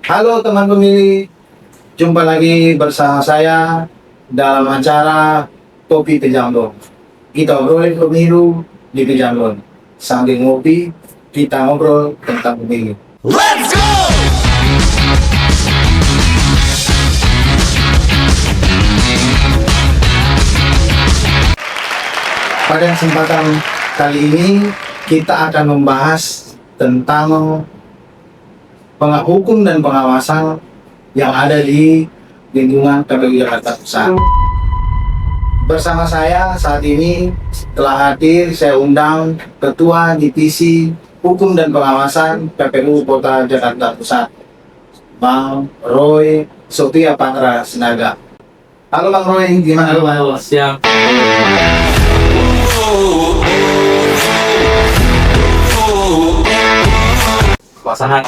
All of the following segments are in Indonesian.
Halo teman pemilih, jumpa lagi bersama saya dalam acara Kopi Pejambon. Kita obrolin pemilu di Pejambon. Sambil ngopi, kita ngobrol tentang pemilu. Let's go! Pada kesempatan kali ini, kita akan membahas tentang hukum dan pengawasan yang ada di lingkungan KPU Jakarta Pusat. Bersama saya saat ini telah hadir, saya undang Ketua Divisi Hukum dan Pengawasan KPU Kota Jakarta Pusat, Bang Roy Sophia Patra Sinaga. Halo Bang Roy, gimana? Halo, siap. Pasangan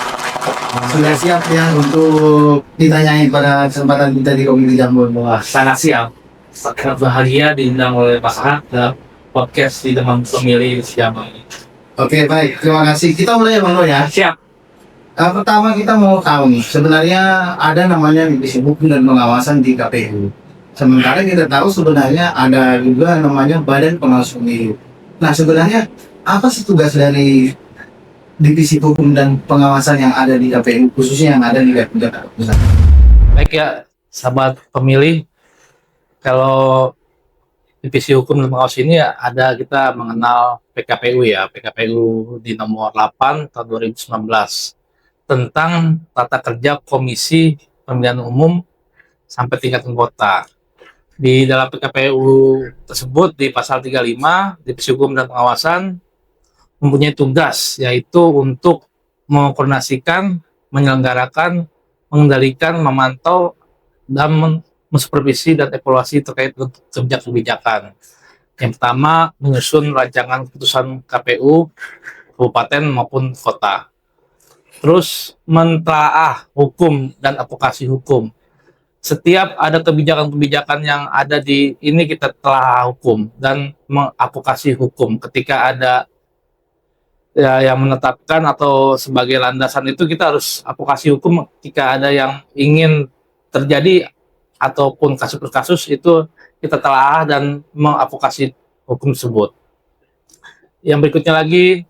Sudah siap ya untuk ditanyain pada kesempatan kita di Komisi Jambon? wah, sangat siap. Sangat bahagia diundang oleh pasangan dalam podcast di teman pemilih siapa ini. Oke, baik, terima kasih. Kita mulai ya Bang Roy ya. Siap. Pertama kita mau tahu nih, sebenarnya ada namanya Divisi Hukum dan Pengawasan di KPU. Sementara kita tahu sebenarnya ada juga namanya Badan Pengawas Pemilu. Nah, sebenarnya apa sih tugas dari Divisi Hukum dan Pengawasan yang ada di KPU, khususnya yang ada di KPU Jakarta Pusat? Baik ya, sahabat pemilih. Kalau divisi hukum dan pengawas ini ada kita mengenal PKPU ya, PKPU di nomor 8 tahun 2019 tentang tata kerja Komisi Pemilihan Umum sampai tingkat anggota. Di dalam PKPU tersebut di pasal 35, Divisi Hukum dan Pengawasan mempunyai tugas yaitu untuk mengkoordinasikan, menyelenggarakan, mengendalikan, memantau, dan mensupervisi dan evaluasi terkait kebijakan. Yang pertama, menyusun rancangan keputusan KPU, kabupaten maupun kota. Terus, mentelaah hukum dan advokasi hukum. Setiap ada kebijakan-kebijakan yang ada di ini kita telah hukum dan mengadvokasi hukum. Ketika ada ya, yang menetapkan atau sebagai landasan itu kita harus advokasi hukum ketika ada yang ingin terjadi ataupun kasus per kasus itu kita telah dan mengadvokasi hukum tersebut. Yang berikutnya lagi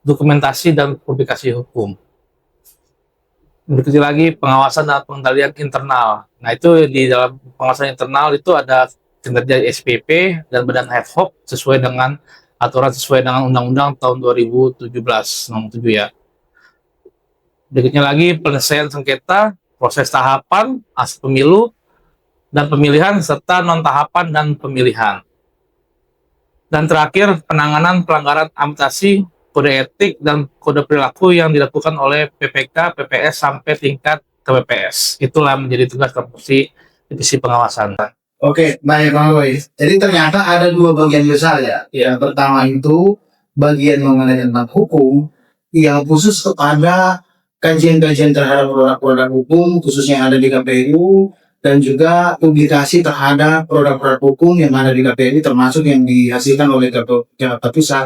dokumentasi dan publikasi hukum. Berikutnya lagi pengawasan dan pengendalian internal. Nah itu di dalam pengawasan internal itu ada kinerja SPP dan badan ad hoc sesuai dengan aturan sesuai dengan Undang-Undang tahun 2017 nomor 7 ya. Berikutnya lagi penyelesaian sengketa, proses tahapan, hasil pemilu, dan pemilihan serta non-tahapan dan pemilihan. Dan terakhir, penanganan pelanggaran administrasi, kode etik, dan kode perilaku yang dilakukan oleh PPK, PPS, sampai tingkat KPPS. Itulah menjadi tugas Komisi Divisi Pengawasan. Oke, baik Bang Roy. Jadi ternyata ada dua bagian besar ya. Yang pertama itu bagian mengenai tentang hukum yang khusus kepada kajian-kajian terhadap produk-produk hukum khususnya yang ada di KPU, dan juga publikasi terhadap produk-produk hukum yang ada di KPU termasuk yang dihasilkan oleh KPU Jakarta Pusat.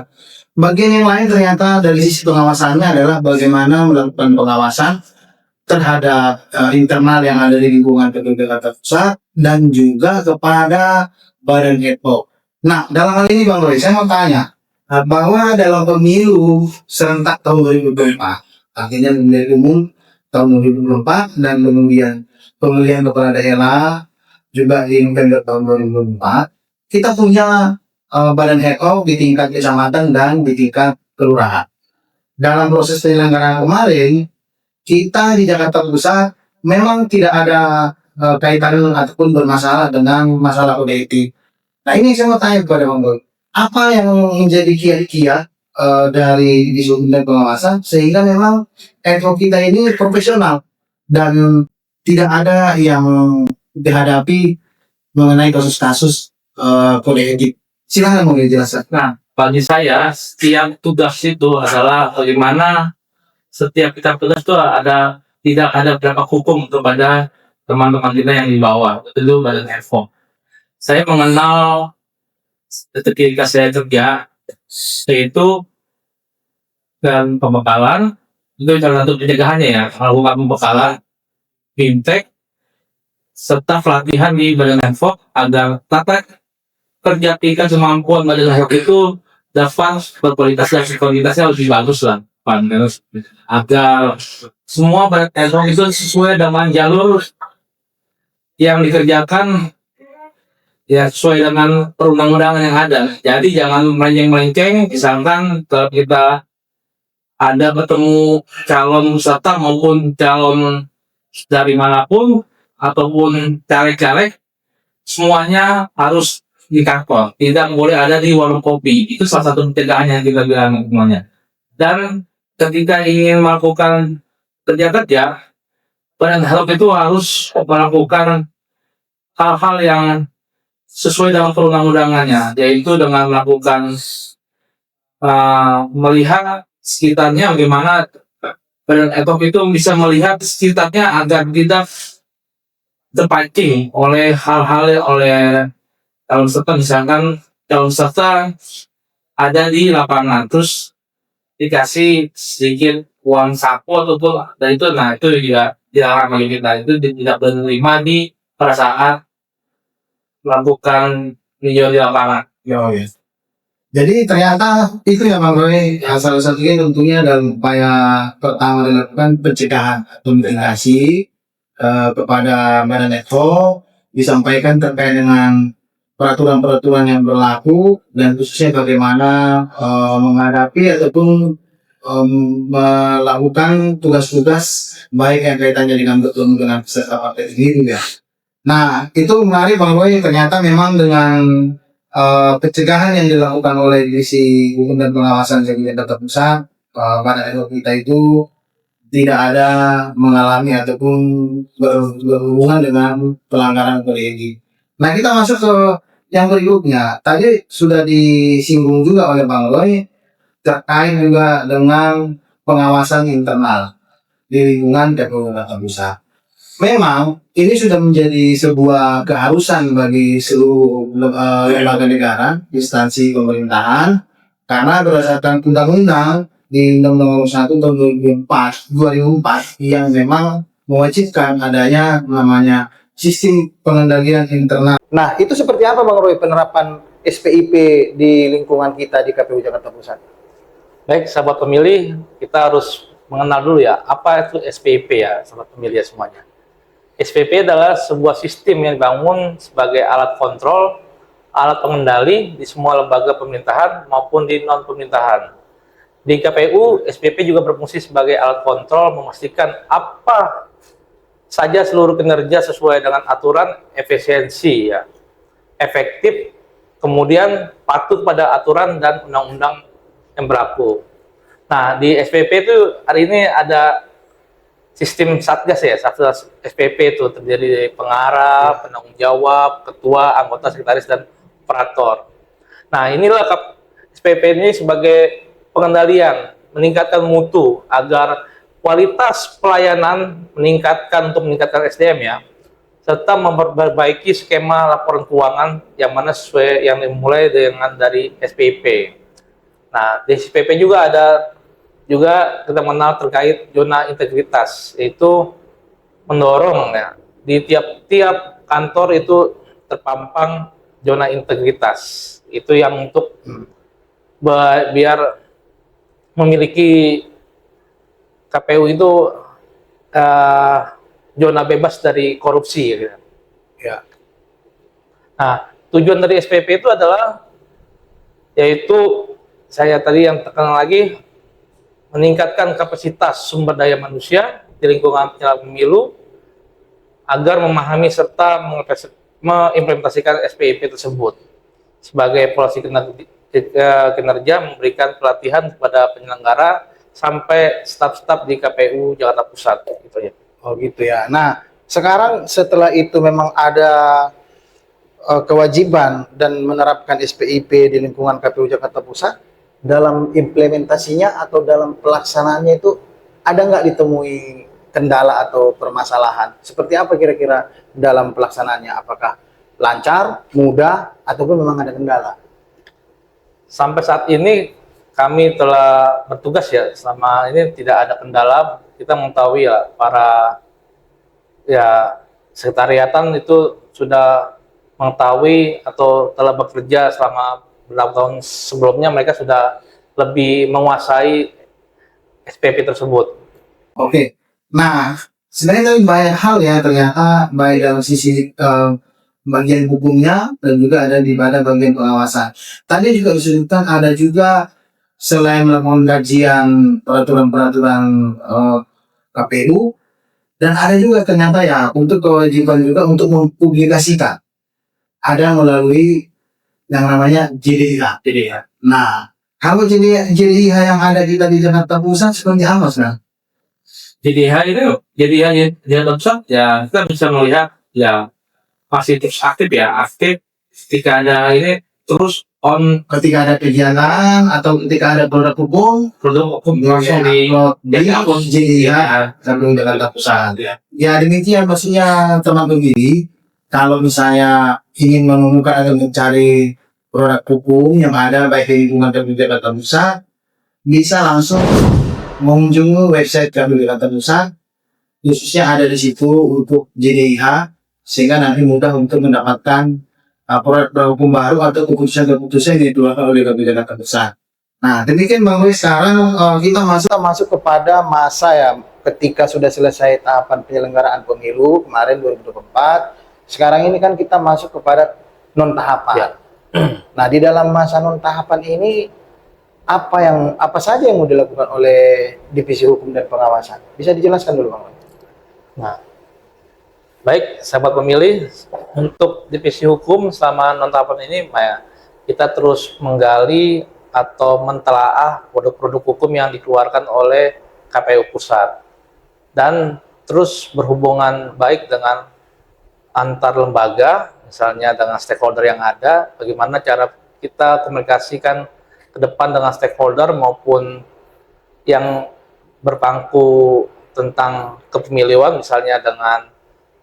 Bagian yang lain ternyata dari sisi pengawasannya adalah bagaimana melakukan pengawasan terhadap internal yang ada di lingkungan KPU Jakarta Pusat dan juga kepada badan ad hoc. Nah, dalam hal ini Bang Roy, saya mau tanya bahwa dalam pemilu serentak tahun 2024, artinya pemilihan umum tahun 2024 dan kemudian pemilihan kepala daerah juga di November tahun 2024, kita punya badan ad hoc di tingkat kecamatan dan di tingkat kelurahan. Dalam proses penyelenggaraan kemarin, kita di Jakarta Pusat memang tidak ada kaitan ataupun bermasalah dengan masalah kode etik. Nah ini saya mau tanya kepada Bang Boy, apa yang menjadi kiat-kiat dari Divisi dan Pengawasan sehingga memang ad hoc kita ini profesional dan tidak ada yang dihadapi mengenai kasus-kasus kode etik. Silahkan Bang dijelaskan. Nah, bagi saya, setiap tugas itu adalah bagaimana setiap kita tugas itu tidak ada berapa hukum kepada teman-teman kita yang di bawah, itu badan ad hoc. Saya mengenal ketika saya kerja, yaitu dan pembekalan itu salah satu pencegahannya ya. Kalau bukan pembekalan, bimtek, serta pelatihan di badan ad hoc agar tata kerja tingkat kemampuan badan ad hoc itu dapat berkualitas dan kualitasnya lebih bagus lah, Pak. Terus agar semua badan ad hoc itu sesuai dengan jalur yang dikerjakan ya sesuai dengan perundang-undangan yang ada. Jadi jangan melenceng-melenceng, misalkan kalau kita ada ketemu calon peserta maupun calon dari manapun ataupun caleg-caleg, semuanya harus di kantor, tidak boleh ada di warung kopi. Itu salah satu pencegahan yang kita bilang semuanya. Dan ketika ingin melakukan kerja-kerja, badan ad hoc itu harus melakukan hal-hal yang sesuai dengan perundang-undangannya, yaitu dengan melakukan melihat sekitarnya bagaimana badan ad hoc itu bisa melihat sekitarnya agar tidak terpancing oleh hal-hal oleh calon peserta. Misalkan calon peserta ada di lapangan terus dikasih sedikit uang saku ataupun dan itu, nah itu juga dilarang bagi kita, itu tidak menerima di pada saat melakukan video di lapangan. Ya. Jadi ternyata itu ya Bang Roy, salah satunya tentunya dalam upaya pertama dilakukan pencegahan atau mitigasi kepada badan ad hoc, disampaikan terkait dengan peraturan-peraturan yang berlaku dan khususnya bagaimana menghadapi ataupun melakukan tugas-tugas baik yang kaitannya dengan bertemu dengan peserta partai sendiri ya. Nah itu menarik Bang Roy, ternyata memang dengan pencegahan yang dilakukan oleh Divisi Hukum dan Pengawasan Jaga Data Pusat pada ad hoc kita itu tidak ada mengalami ataupun berhubungan dengan pelanggaran kode etik. Nah kita masuk ke yang berikutnya. Tadi sudah disinggung juga oleh Bang Roy terkait juga dengan pengawasan internal di lingkungan KPU Jakarta Pusat. Memang ini sudah menjadi sebuah keharusan bagi seluruh lembaga negara, instansi pemerintahan, karena berdasarkan undang-undang di Undang-Undang 1 tahun 2004 yang memang mewajibkan adanya namanya sistem pengendalian internal. Nah, itu seperti apa Bang Roy penerapan SPIP di lingkungan kita di KPU Jakarta Pusat? Baik, sahabat pemilih, kita harus mengenal dulu ya, apa itu SPIP ya, sahabat pemilih semuanya. SPP adalah sebuah sistem yang dibangun sebagai alat kontrol, alat pengendali di semua lembaga pemerintahan maupun di non-pemerintahan. Di KPU, SPP juga berfungsi sebagai alat kontrol memastikan apa saja seluruh kinerja sesuai dengan aturan, efisiensi, ya, efektif, kemudian patuh pada aturan dan undang-undang yang berlaku. Nah, di SPP itu hari ini ada sistem satgas ya, satgas SPP itu terdiri dari pengarah, penanggung jawab, ketua, anggota, sekretaris, dan operator. Nah inilah SPP ini sebagai pengendalian, meningkatkan mutu agar kualitas pelayanan meningkatkan untuk meningkatkan SDM ya, serta memperbaiki skema laporan keuangan yang mana sesuai yang dimulai dengan dari SPP. Nah di SPP juga ada kita mengenal terkait zona integritas, yaitu mendorong ya di tiap-tiap kantor itu terpampang zona integritas, itu yang untuk biar memiliki KPU itu zona bebas dari korupsi gitu. Ya. Nah tujuan dari SPP itu adalah yaitu saya tadi yang tekan lagi, meningkatkan kapasitas sumber daya manusia di lingkungan penyelenggara pemilu agar memahami serta mengimplementasikan SPIP tersebut. Sebagai polisi kinerja, memberikan pelatihan kepada penyelenggara sampai staf-staf di KPU Jakarta Pusat. Gitu ya. Oh gitu ya. Nah sekarang setelah itu memang ada kewajiban dan menerapkan SPIP di lingkungan KPU Jakarta Pusat, dalam implementasinya atau dalam pelaksanaannya itu ada nggak ditemui kendala atau permasalahan? Seperti apa kira-kira dalam pelaksanaannya? Apakah lancar, mudah, ataupun memang ada kendala? Sampai saat ini kami telah bertugas ya, selama ini tidak ada kendala. Kita mengetahui ya para ya sekretariatan itu sudah mengetahui atau telah bekerja selama beberapa tahun sebelumnya, mereka sudah lebih menguasai SPP tersebut. Oke. Nah, sebenarnya tadi banyak hal ya ternyata baik dalam sisi bagian hukumnya dan juga ada di pada bagian pengawasan. Tadi juga disebutkan ada juga selain melakukan kajian peraturan-peraturan KPU, dan ada juga ternyata ya untuk kewajiban juga untuk mempublikasikan. Ada melalui yang namanya JDIH. Nah, kalau JDIH yang ada kita di Jakarta Pusat seperti apa sekarang? JDIH Jakarta Pusat ya, kita bisa melihat ya masih terus aktif ketika ada ini terus on Ketika ada kegiatan atau ketika ada produk hukum, produk hukum langsung di di akun JDIH sampai Jakarta Pusat. Ya demikian maksudnya teman pemilih, kalau misalnya ingin menemukan atau mencari produk hukum yang ada baik di lingkungan KPU Jakarta Pusat, bisa langsung mengunjungi website KPU Jakarta Pusat, khususnya ada di situ untuk JDIH, sehingga nanti mudah untuk mendapatkan produk hukum baru atau keputusan yang dikeluarkan oleh KPU Jakarta Pusat. Nah, demikian Bang Boy, sekarang kita masuk kepada masa ya, ketika sudah selesai tahapan penyelenggaraan pemilu kemarin 2024. Sekarang ini kan kita masuk kepada non tahapan. Ya. Nah, di dalam masa non tahapan ini apa saja yang mau dilakukan oleh Divisi Hukum dan Pengawasan? Bisa dijelaskan dulu, Bang Boy? Nah, baik sahabat pemilih, untuk divisi hukum selama non tahapan ini, kita terus menggali atau mentelaah produk-produk hukum yang dikeluarkan oleh KPU Pusat dan terus berhubungan baik dengan antar lembaga, misalnya dengan stakeholder yang ada, bagaimana cara kita komunikasikan ke depan dengan stakeholder maupun yang berpangku tentang kepemiluan, misalnya dengan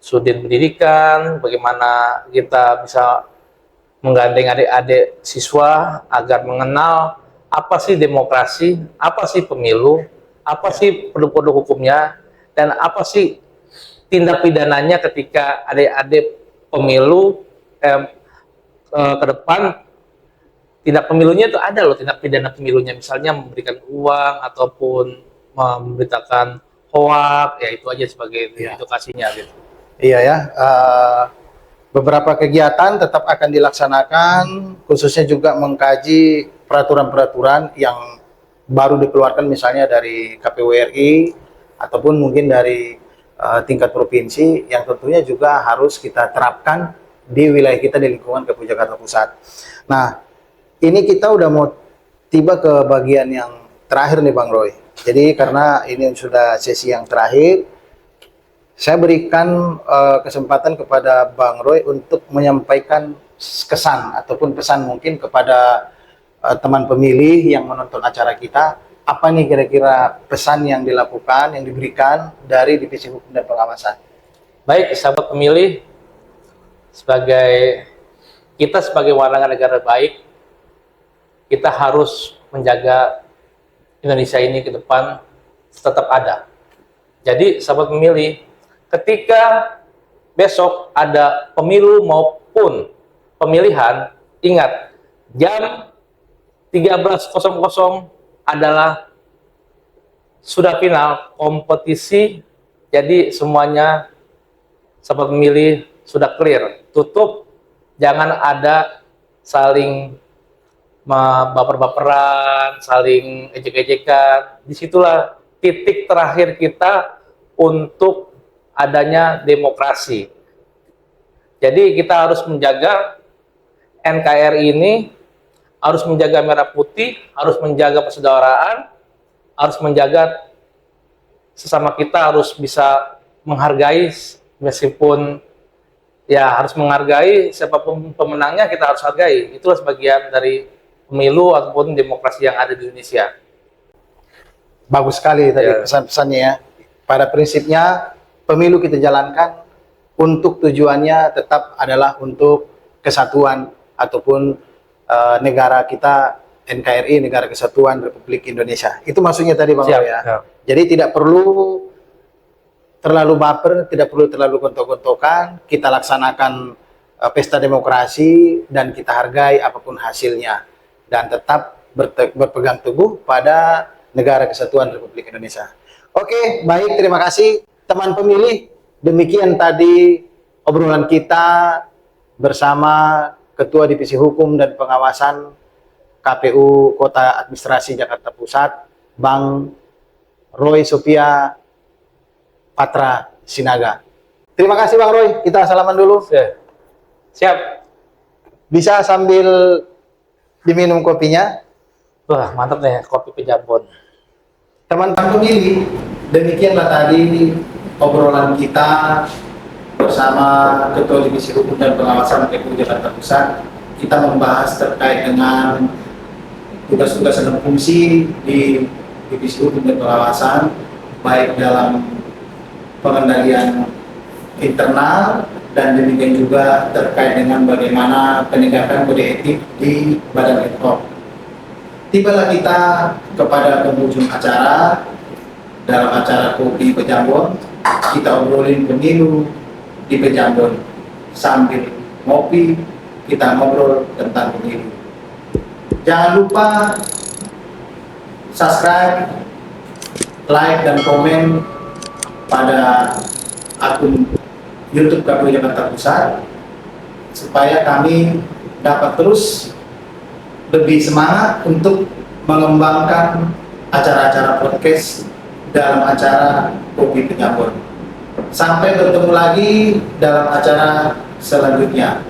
Sudin Pendidikan, bagaimana kita bisa menggandeng adik-adik siswa agar mengenal apa sih demokrasi, apa sih pemilu, apa sih produk-produk hukumnya, dan apa sih tindak pidananya ketika adik-adik pemilu ke depan. Tindak pemilunya itu ada loh, tindak pidana pemilunya, misalnya memberikan uang ataupun memberitakan hoak, ya itu aja sebagai edukasinya gitu. Iya ya, beberapa kegiatan tetap akan dilaksanakan, khususnya juga mengkaji peraturan-peraturan yang baru dikeluarkan misalnya dari KPU RI ataupun mungkin dari tingkat provinsi yang tentunya juga harus kita terapkan di wilayah kita di lingkungan KPU Jakarta Pusat. Nah, ini kita udah mau tiba ke bagian yang terakhir nih Bang Roy. Jadi karena ini sudah sesi yang terakhir, saya berikan kesempatan kepada Bang Roy untuk menyampaikan kesan ataupun pesan mungkin kepada teman pemilih yang menonton acara kita. Apa nih kira-kira pesan yang dilakukan, yang diberikan dari Divisi Hukum dan Pengawasan? Baik, sahabat pemilih, kita sebagai warga negara baik, kita harus menjaga Indonesia ini ke depan tetap ada. Jadi, sahabat pemilih, ketika besok ada pemilu maupun pemilihan, ingat, jam 13.00 adalah sudah final kompetisi, jadi semuanya sahabat pemilih sudah clear, tutup, jangan ada saling baper-baperan, saling ejek-ejekan. Disitulah titik terakhir kita untuk adanya demokrasi. Jadi kita harus menjaga NKRI ini, harus menjaga merah putih, harus menjaga persaudaraan, harus menjaga sesama kita, harus bisa menghargai, meskipun ya harus menghargai siapapun pemenangnya, kita harus hargai. Itulah sebagian dari pemilu ataupun demokrasi yang ada di Indonesia. Bagus sekali tadi pesan-pesannya ya. Pada prinsipnya pemilu kita jalankan untuk tujuannya tetap adalah untuk kesatuan ataupun negara kita NKRI, Negara Kesatuan Republik Indonesia. Itu maksudnya tadi Bang Roy ya. Jadi tidak perlu terlalu baper, tidak perlu terlalu gontok-gontokan. Kita laksanakan pesta demokrasi dan kita hargai apapun hasilnya dan tetap berpegang teguh pada negara kesatuan Republik Indonesia. Oke, baik, terima kasih teman pemilih. Demikian tadi obrolan kita bersama Ketua Divisi Hukum dan Pengawasan KPU Kota Administrasi Jakarta Pusat, Bang Roy Sophia Patra Sinaga. Terima kasih Bang Roy, kita salaman dulu. Siap. Bisa sambil diminum kopinya. Wah, mantap nih kopi Pejambon. Teman-teman pemilih, demikianlah tadi obrolan kita bersama Ketua Divisi Hukum dan Pengawasan KPU Jakarta Pusat. Kita membahas terkait dengan tugas-tugas dan fungsi di Divisi Hukum dan Pengawasan, baik dalam pengendalian internal dan demikian juga terkait dengan bagaimana penegakan kode etik di Badan Pemkop. Tibalah kita kepada penghujung acara. Dalam acara Kopi Pejambon, kita obrolin pemilu di Pejambon. Sambil ngopi, kita ngobrol tentang pemilu. Jangan lupa subscribe, like, dan komen pada akun YouTube KPU Jakarta Pusat supaya kami dapat terus lebih semangat untuk mengembangkan acara-acara podcast dalam acara Kopi Pejambon. Sampai bertemu lagi dalam acara selanjutnya.